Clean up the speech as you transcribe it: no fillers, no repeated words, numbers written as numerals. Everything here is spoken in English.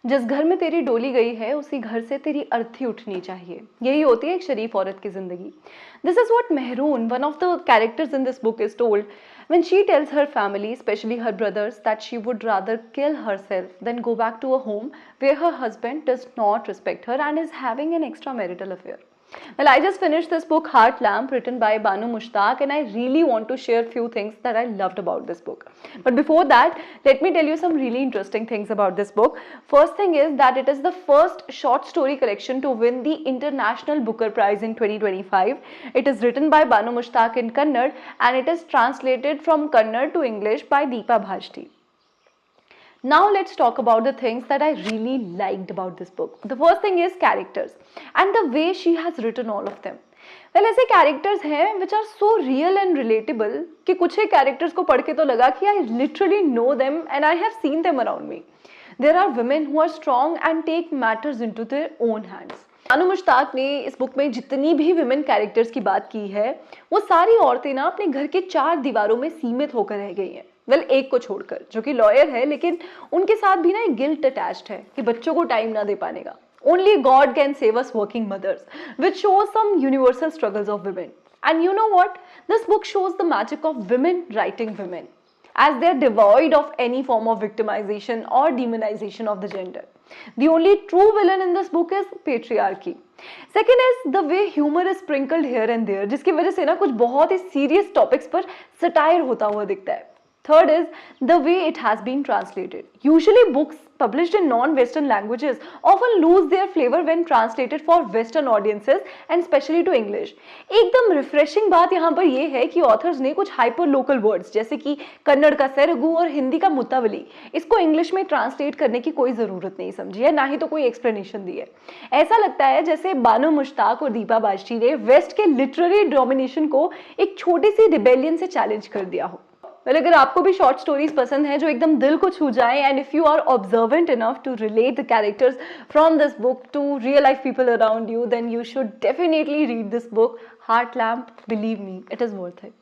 जिस घर में तेरी डोली गई है उसी घर से तेरी अर्थी उठनी चाहिए। यही होती है एक शरीफ औरत की जिंदगी। This is what maroon, one of the characters in this book, is told when she tells her family, especially her brothers, that she would rather kill herself than go back to a home where her husband does not respect her and is having an extramarital affair. Well, I just finished this book, Heart Lamp, written by Banu Mushtaq, and I really want to share few things that I loved about this book. But before that, let me tell you some really interesting things about this book. First thing is that it is the first short story collection to win the International Booker Prize in 2025. It is written by Banu Mushtaq in Kannada and it is translated from Kannada to English by Deepa Bhajti. Now let's talk about the things that I really liked about this book. The first thing is characters and the way she has written all of them. Well, ऐसे characters हैं which are so real and relatable कि कुछ एक characters को पढ़ के तो लगा कि I literally know them and I have seen them around me. There are women who are strong and take matters into their own hands. बानु मुश्ताक ने इस बुक में जितनी भी विमेन कैरेक्टर्स की बात की है वो सारी औरतें ना अपने घर के 4 दीवारों में सीमित होकर रह गई हैं। वेल, एक को छोड़कर जो कि लॉयर है, लेकिन उनके साथ भी ना एक गिल्ट अटैच्ड है कि बच्चों को टाइम ना दे पाने का। Only God can save us working mothers, which shows some universal struggles of women. And you know what, this book shows the magic of women writing women as they are devoid of any form of victimization or demonization of the gender. The only true villain in this book is patriarchy. Second is the way humor is sprinkled here and there, जिसकी वजह से ना कुछ बहुत ही serious topics पर satire होता हुआ दिखता है. Third is the way it has been translated. Usually books published in non-Western languages often lose their flavor when translated for Western audiences and especially to English. एकदम refreshing बात यहाँ पर ये है कि authors ने कुछ hyper local words जैसे कि कन्नड़ का सेरगु और हिंदी का मुत्तावली इसको इंग्लिश में ट्रांसलेट करने की कोई ज़रूरत नहीं समझी है, ना ही तो कोई एक्सप्लेनेशन दी है। ऐसा लगता है जैसे बानु मुश्ताक और दीपा बाजटी ने वेस्ट के लिटरेरी डोमिनेशन को एक छोटी सी रिबेलियन से चैलेंज कर दिया हो। well, अगर आपको भी शॉर्ट स्टोरीज पसंद है जो एकदम दिल को छू जाए and if you are observant enough to relate the characters from this book to real life people around you, then you should definitely read this book, Heart Lamp. Believe me, it is worth it.